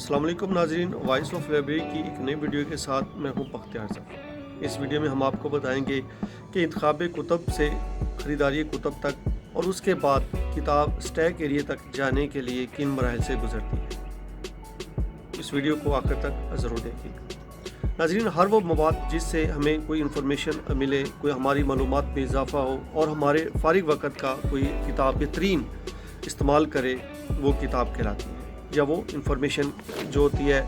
अस्सलाम वालेकुम नाज़रीन, वॉइस ऑफ लाइब्रेरी की एक नई वीडियो के साथ मैं हूं बख्तियार ज़फ़र। इस वीडियो में हम आपको बताएंगे कि इंतखाब कुतब से ख़रीदारी कुतब तक और उसके बाद किताब स्टैक एरिया तक जाने के लिए किन मराहल से गुजरती है। इस वीडियो को आखिर तक ज़रूर देखिएगा। नाज़रीन, हर वो मवाद जिससे हमें कोई इन्फॉर्मेशन मिले, कोई हमारी मालूमात में इजाफ़ा हो और हमारे फ़ारिग वक़्त का कोई किताब बेहतरीन इस्तेमाल करे, वो किताब कहलाती है, या वो इंफॉर्मेशन जो होती है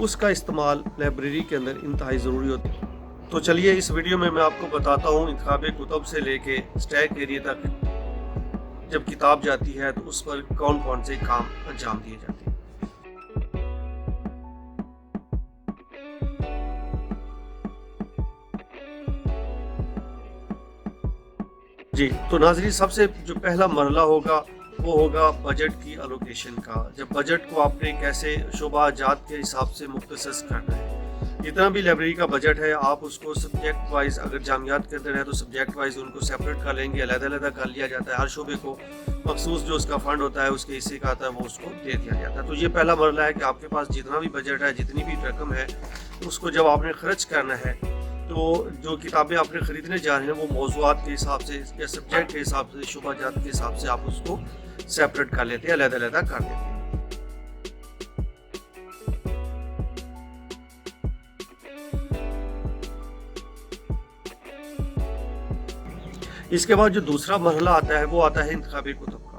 उसका इस्तेमाल लाइब्रेरी के अंदर इंतहाई ज़रूरी होता है। तो चलिए इस वीडियो में मैं आपको बताता हूँ इंतखाब कुतब से लेके स्टैक एरिया तक जब किताब जाती है तो उस पर कौन कौन से काम अंजाम दिए जाते हैं। जी, तो नाज़रीन, सबसे जो पहला मरहला होगा वो होगा बजट की एलोकेशन का। जब बजट को आपने कैसे शोबा जात के हिसाब से मुख्तसस करना है। जितना भी लाइब्रेरी का बजट है आप उसको सब्जेक्ट वाइज, अगर जामियात के अंदर है तो सब्जेक्ट वाइज उनको सेपरेट कर लेंगे, अलग-अलग कर लिया जाता है। हर शोबे को मखसूस जो उसका फ़ंड होता है, उसके हिस्से का आता है, वो उसको दे दिया जाता है। तो ये पहला मरहला है कि आपके पास जितना भी बजट है, जितनी भी रकम है, उसको जब आपने खर्च करना है तो जो किताबें आपने ख़रीदने जा रहे हैं वो मौज़ूआत के हिसाब से या सब्जेक्ट के हिसाब से, शुबाजात के हिसाब से आप उसको सेपरेट कर लेते हैं, अलग-अलग कर देते हैं। इसके बाद जो दूसरा मरहला आता है वो आता है इंतखाब कुतब का।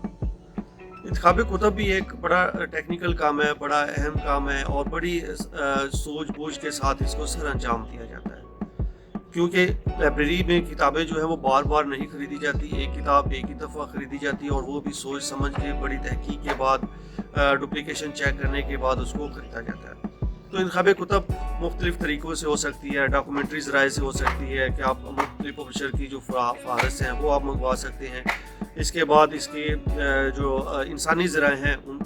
इंतखाब कुतब भी एक बड़ा टेक्निकल काम है, बड़ा अहम काम है और बड़ी सूझ बूझ के साथ इसको सर अंजाम दिया जाता है, क्योंकि लाइब्रेरी में किताबें जो है वो बार बार नहीं खरीदी जाती। एक किताब एक ही दफ़ा खरीदी जाती है और वो भी सोच समझ के, बड़ी तहकीक के बाद, डुप्लिकेशन चेक करने के बाद उसको खरीदा जाता है। तो इंतखाब कुतब मुख्तलिफ़ तरीक़ों से हो सकती है। डॉक्यूमेंट्री ज़राए से हो सकती है कि आप मुख्तलिफ़ पब्लिशर की जो फ़हरिस्त हैं वो आप मंगवा सकते हैं। इसके बाद इसके जो इंसानी ज़राए हैं, उन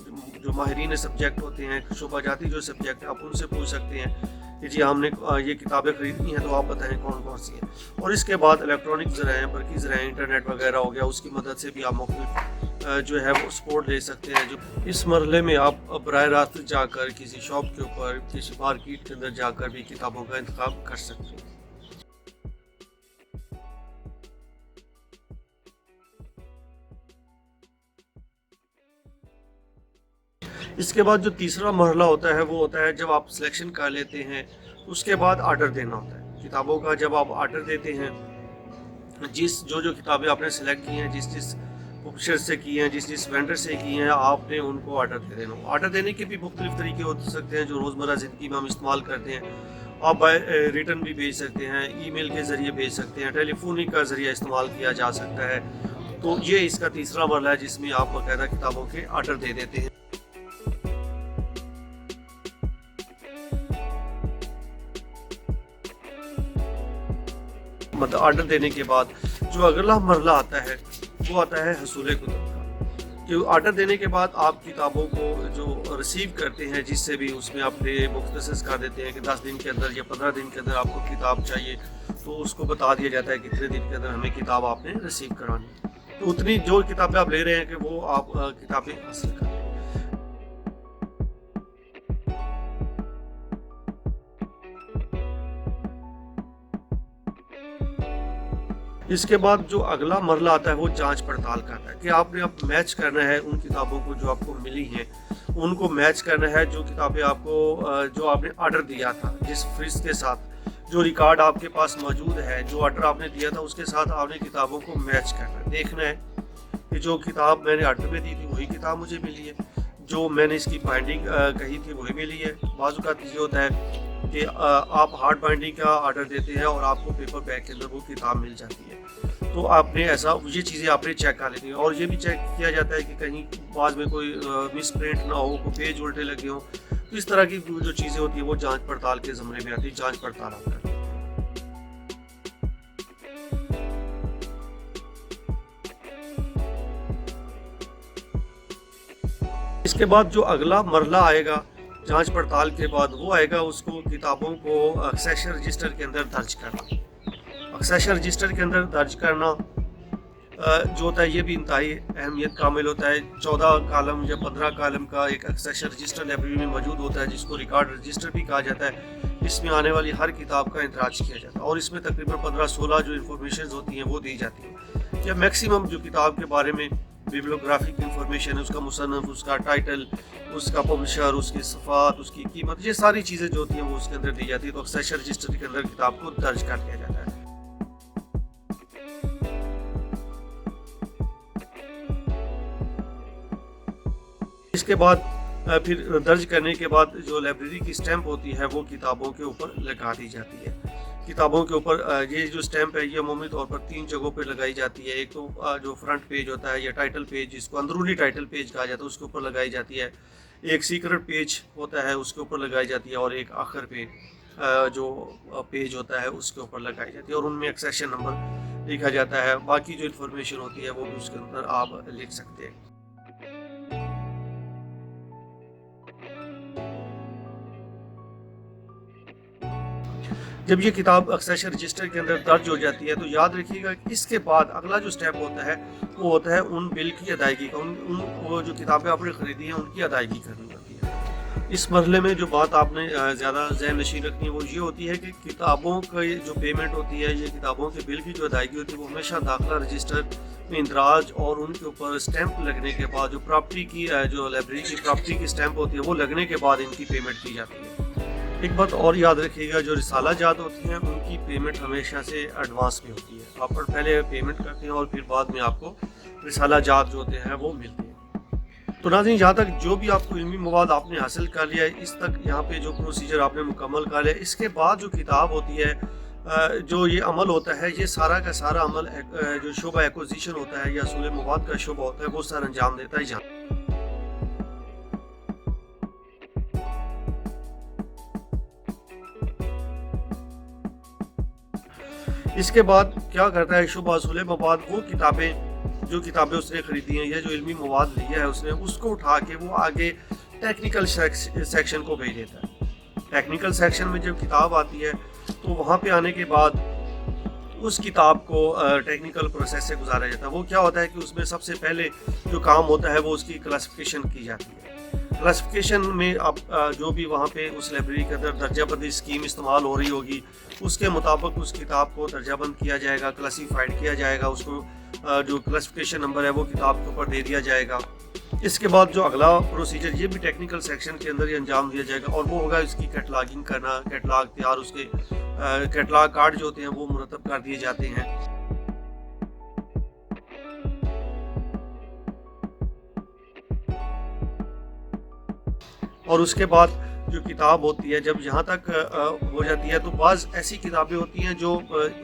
जो माहिरीन सब्जेक्ट होते हैं, शोबाजाती जो सब्जेक्ट हैं, आप उनसे पूछ सकते हैं कि जी हमने ये किताबें ख़रीदनी हैं तो आप बताएं कौन कौन सी हैं। और इसके बाद इलेक्ट्रॉनिक ज़राए, बल्कि ज़राए इंटरनेट वगैरह हो गया, उसकी मदद से भी आप मुख्तलिफ़ जो है वो सपोर्ट ले सकते हैं। जो इस मरहले में आप बराह रास्त जाकर किसी शॉप के ऊपर, किसी मार्केट के अंदर जाकर भी किताबों का इंतखाब कर सकते हैं। इसके बाद जो तीसरा मरहला होता है वो होता है जब आप सिलेक्शन कर लेते हैं, उसके बाद आर्डर देना होता है किताबों का। जब आप आर्डर देते हैं, जो किताबें आपने सेलेक्ट की हैं, जिस पब्लिशर से की हैं, जिस वेंडर से की हैं, आपने उनको आर्डर दे देना। आर्डर देने के भी मुख्तलिफ तरीके हो सकते हैं जो रोज़मर्रा ज़िंदगी में हम इस्तेमाल करते हैं। आप बाय रिटर्न भी भेज सकते हैं, ईमेल के ज़रिए भेज सकते हैं, टेलीफोनिक का ज़रिया इस्तेमाल किया जा सकता है। तो ये इसका तीसरा मरहला है जिसमें आप बाकायदा किताबों के आर्डर दे देते हैं। मतलब आर्डर देने के बाद जो अगला मरहला आता है वो आता है हसूल कुतब का। जो आर्डर देने के बाद आप किताबों को जो रिसीव करते हैं, जिससे भी उसमें आपने मुख्तसस कर देते हैं कि 10 दिन के अंदर या 15 दिन के अंदर आपको किताब चाहिए, तो उसको बता दिया जाता है कितने दिन के अंदर हमें किताब आपने रिसीव करानी। तो उतनी जो किताबें आप ले रहे हैं कि वो आप किताबें हासिल कर लें। इसके बाद जो अगला मरहला आता है वो जांच पड़ताल करना है कि आपने अब मैच करना है उन किताबों को जो आपको मिली हैं, उनको मैच करना है जो किताबें आपको जो आपने ऑर्डर दिया था, जिस फीस के साथ, जो रिकॉर्ड आपके पास मौजूद है, जो ऑर्डर आपने दिया था उसके साथ आपने किताबों को मैच करना है। देखना है कि जो किताब मैंने ऑर्डर में दी थी वही किताब मुझे मिली है, जो मैंने इसकी बाइंडिंग कही थी वही मिली है। बाज़ औक़ात ये होता है कि आप हार्ड बाइंडिंग का ऑर्डर देते हैं और आपको पेपर बैग के अंदर वो किताब मिल जाती है। तो आपने ये चीज़ें आपने चेक कर लेनी है और ये भी चेक किया जाता है कि कहीं बाद में कोई मिस प्रिंट ना हो, कोई पेज उल्टे लगे हों। तो इस तरह की जो चीज़ें होती है वो जांच पड़ताल के ज़मरे में आती है, जांच पड़ताल आता है। इसके बाद जो अगला मरहला आएगा जांच पड़ताल के बाद, वो आएगा उसको किताबों को एक्सेशन रजिस्टर के अंदर दर्ज करना। एक्सेशन रजिस्टर के अंदर दर्ज करना जो होता है ये भी इंतहाई अहमियत का हामिल होता है। 14 कॉलम या 15 कॉलम का एक एक्सेशन रजिस्टर लाइब्रेरी में मौजूद होता है, जिसको रिकॉर्ड रजिस्टर भी कहा जाता है। इसमें आने वाली हर किताब का इंदराज किया जाता है और इसमें तकरीबन 15-16 जो इन्फॉर्मेशन होती हैं वो दी जाती है, या मैक्सिमम जो किताब के बारे में बिब्लियोग्राफिक इंफॉर्मेशन है, उसका मुसन्नफ, उसका टाइटल, उसका पब्लिशर, उसकी सफ़ात, उसकी कीमत, ये सारी चीज़ें जो होती हैं वो उसके अंदर दी जाती है। तो एक्सेशन रजिस्टर के अंदर किताब को दर्ज कर दिया जाता है। इसके बाद फिर दर्ज करने के बाद जो लाइब्रेरी की स्टैंप होती है वो किताबों के ऊपर लगा दी जाती है। किताबों के ऊपर ये जो स्टैंप है ये अमूमी तौर पर 3 जगहों पर लगाई जाती है। एक तो जो फ्रंट पेज होता है या टाइटल पेज, जिसको अंदरूनी टाइटल पेज कहा जाता है, उसके ऊपर लगाई जाती है। एक सीक्रेट पेज होता है उसके ऊपर लगाई जाती है, और एक आखिर पे जो पेज होता है उसके ऊपर लगाई जाती है, और उनमें एक्सेशन नंबर लिखा जाता है। बाकी जो इन्फॉर्मेशन होती है वो भी उसके अंदर आप लिख सकते हैं। जब ये किताब एक्सेशन रजिस्टर के अंदर दर्ज हो जाती है तो याद रखिएगा कि इसके बाद अगला जो स्टेप होता है वो होता है उन बिल की अदायगी का। वो जो किताबें आपने ख़रीदी हैं उनकी अदायगी करनी होती है। इस मरहले में जो बात आपने ज़्यादा ज़हन नशीन रखनी है वो ये होती है कि किताबों का जो पेमेंट होती है, ये किताबों के बिल की जो अदायगी होती है वो हमेशा दाखिला रजिस्टर में इंदराज और उनके ऊपर स्टैंप लगने के बाद, जो प्रॉपर्टी की जो लाइब्रेरी की प्रॉपर्टी की स्टैंप होती है वो लगने के बाद इनकी पेमेंट की जाती है। एक बात और याद रखिएगा, जो रिसाला जात होती हैं उनकी पेमेंट हमेशा से एडवांस में होती है। आप पहले पेमेंट करते हैं और फिर बाद में आपको रिसाला जात जो होते हैं वो मिलते हैं। तो नाज़रीन, यहाँ तक जो भी आपको इल्मी मवाद आपने हासिल कर लिया है, इस तक यहाँ पे जो प्रोसीजर आपने मुकम्मल कर लिया, इसके बाद जो किताब होती है, जो ये अमल होता है, ये सारा का सारा अमल जो शोबा एक्विजिशन होता है या असूल मवाद का शोबा होता है वो सर अंजाम देता है यहाँ। इसके बाद क्या करता है शुबा असूल मवाद, वो जो किताबें उसने खरीदी हैं या जो इल्मी मवाद लिया है उसने, उसको उठा के वो आगे टेक्निकल सेक्शन को भेज देता है। टेक्निकल सेक्शन में जब किताब आती है तो वहाँ पे आने के बाद उस किताब को टेक्निकल प्रोसेस से गुजारा जाता है। वो क्या होता है कि उसमें सबसे पहले जो काम होता है वो उसकी क्लासिफिकेशन की जाती है। क्लासिफिकेशन में आप जो भी वहाँ पे उस लाइब्रेरी के अंदर दर्जाबंदी स्कीम इस्तेमाल हो रही होगी उसके मुताबिक उस किताब को दर्जाबंद किया जाएगा, क्लासीफाइड किया जाएगा, उसको जो क्लासिफिकेशन नंबर है वो किताब के ऊपर दे दिया जाएगा। इसके बाद जो अगला प्रोसीजर ये भी टेक्निकल सेक्शन के अंदर ही अंजाम दिया जाएगा, और वो होगा इसकी कैटलॉगिंग करना। कैटलॉग तैयार, उसके कैटलॉग कार्ड जो होते हैं वो मुरतब कर दिए जाते हैं। और उसके बाद जो किताब होती है जब यहाँ तक हो जाती है तो बाज़ ऐसी किताबें होती हैं जो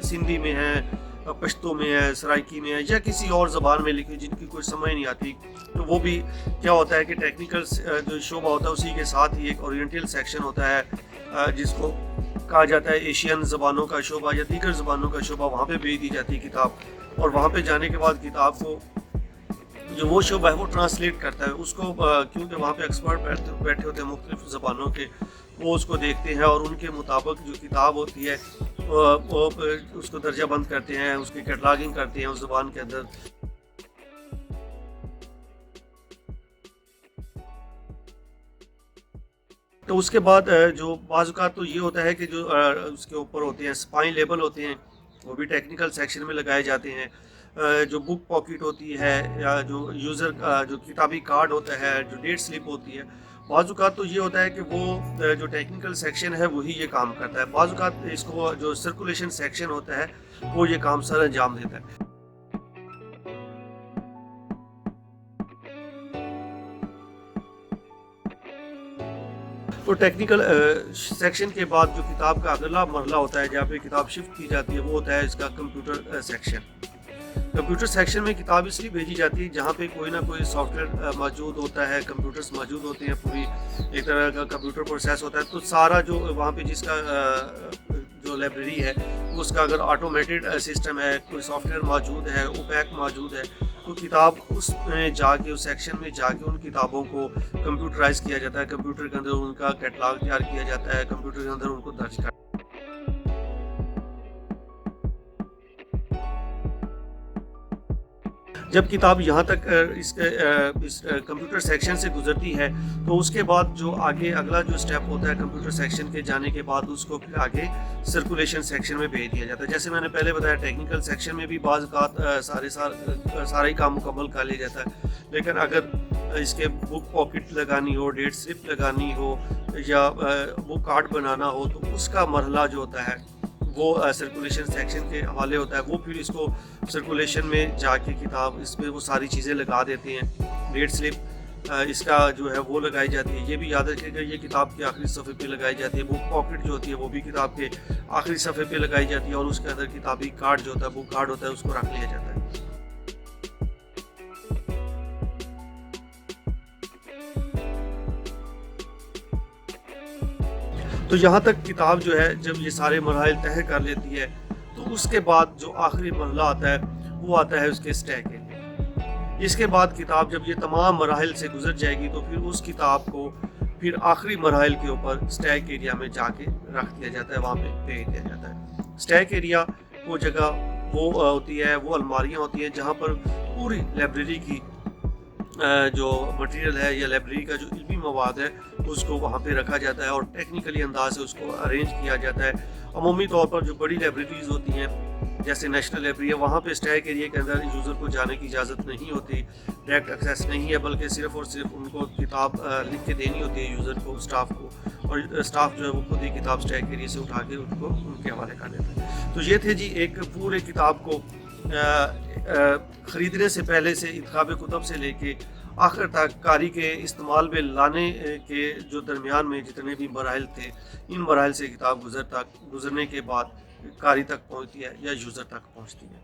सिंधी में हैं, पश्तो में है, सराइकी में है, या किसी और ज़बान में लिखी जिनकी कोई समझ नहीं आती। तो वो भी क्या होता है कि टेक्निकल जो शोबा होता है उसी के साथ ही एक ओरिएंटल सेक्शन होता है जिसको कहा जाता है एशियन ज़बानों का शोबा या दीगर ज़बानों का शोबा। वहाँ पे भेज दी जाती है किताब, और वहाँ पे जाने के बाद किताब को जो वो शोबा है वो ट्रांसलेट करता है उसको, क्योंकि वहाँ पे एक्सपर्ट बैठे होते हैं मुख्तलिफ ज़बानों के, वो उसको देखते हैं और उनके मुताबिक जो किताब होती है वो उसको दर्जा बंद करते हैं, उसकी कैटलॉगिंग करते हैं उस ज़बान के अंदर। तो उसके बाद जो बाज़ तो ये होता है कि जो उसके ऊपर होते हैं स्पाइन लेबल होते हैं, वो भी टेक्निकल सेक्शन में लगाए जाते हैं। जो बुक पॉकेट होती है या जो यूज़र का जो किताबी कार्ड होता है, जो डेट स्लिप होती है, बाज़ तो ये होता है कि वो जो टेक्निकल सेक्शन है वही ये काम करता है। बाज़ इसको जो सर्कुलेशन सेक्शन होता है वो ये काम सर अंजाम देता है। तो टेक्निकल सेक्शन के बाद जो किताब का अगला मरला होता है जहाँ पे किताब शिफ्ट की जाती है वो होता है इसका कंप्यूटर सेक्शन। कंप्यूटर सेक्शन में किताब इसलिए भेजी जाती है जहाँ पे कोई ना कोई सॉफ्टवेयर मौजूद होता है, कंप्यूटर्स मौजूद होते हैं, पूरी एक तरह का कंप्यूटर प्रोसेस होता है। तो सारा जो वहाँ पे जिसका जो लाइब्रेरी है उसका अगर ऑटोमेटेड सिस्टम है, कोई सॉफ्टवेयर मौजूद है, ओपैक मौजूद है, तो किताब उसमें जाके उस सेक्शन में जाके उन किताबों को कंप्यूटराइज किया जाता है। कंप्यूटर के अंदर उनका कैटलॉग तैयार किया जाता है, कंप्यूटर के अंदर उनको दर्ज कर جب کتاب یہاں تک اس کمپیوٹر سیکشن سے گزرتی ہے تو اس کے بعد جو آگے اگلا جو اسٹیپ ہوتا ہے کمپیوٹر سیکشن کے جانے کے بعد اس کو پھر آگے سرکولیشن سیکشن میں بھیج دیا جاتا ہے. جیسے میں نے پہلے بتایا ٹیکنیکل سیکشن میں بھی بعض اوقات سارے کام مکمل کر لیا جاتا ہے, لیکن اگر اس کے بک پاکٹ لگانی ہو, ڈیٹ سلپ لگانی ہو یا بک کارڈ بنانا ہو تو اس کا مرحلہ جو ہوتا ہے وہ سرکولیشن سیکشن کے حوالے ہوتا ہے. وہ پھر اس کو سرکولیشن میں جا کے کتاب اس میں وہ ساری چیزیں لگا دیتے ہیں. ڈیٹ سلپ اس کا جو ہے وہ لگائی جاتی ہے. یہ بھی یاد رکھے گا یہ کتاب کے آخری صفحے پہ لگائی جاتی ہے. بک پاکٹ جو ہوتی ہے وہ بھی کتاب کے آخری صفحے پہ لگائی جاتی ہے, اور اس کے اندر کتابی کارڈ جو ہوتا ہے بک کارڈ ہوتا ہے اس کو رکھ لیا جاتا ہے. تو یہاں تک کتاب جو ہے جب یہ سارے مراحل طے کر لیتی ہے تو اس کے بعد جو آخری مرحلہ آتا ہے وہ آتا ہے اس کے اسٹیک ایریا. اس کے بعد کتاب جب یہ تمام مراحل سے گزر جائے گی تو پھر اس کتاب کو پھر آخری مراحل کے اوپر اسٹیک ایریا میں جا کے رکھ دیا جاتا ہے, وہاں پہ بھیج دیا جاتا ہے. اسٹیک ایریا وہ جگہ وہ ہوتی ہے, وہ الماریاں ہوتی ہیں جہاں پر پوری لائبریری کی جو مٹیریل ہے یا لائبریری کا جو علمی مواد ہے اس کو وہاں پہ رکھا جاتا ہے اور ٹیکنیکلی انداز سے اس کو ارینج کیا جاتا ہے. عمومی طور پر جو بڑی لائبریریز ہوتی ہیں جیسے نیشنل لائبریری ہے وہاں پہ اسٹیک ایریا کے اندر یوزر کو جانے کی اجازت نہیں ہوتی, ڈائریکٹ ایکسیس نہیں ہے, بلکہ صرف اور صرف ان کو کتاب لکھ کے دینی ہوتی ہے یوزر کو, اسٹاف کو, اور اسٹاف جو ہے وہ خود ہی کتاب اسٹیک ایریا سے اٹھا کے ان کو ان کے حوالے کر دیتا ہے. تو یہ تھے جی ایک پورے کتاب کو خریدنے سے پہلے سے انتخاب کتب سے لے کے آخر تک قاری کے استعمال میں لانے کے جو درمیان میں جتنے بھی مراحل تھے, ان مراحل سے کتاب گزرنے کے بعد قاری تک پہنچتی ہے یا یوزر تک پہنچتی ہے.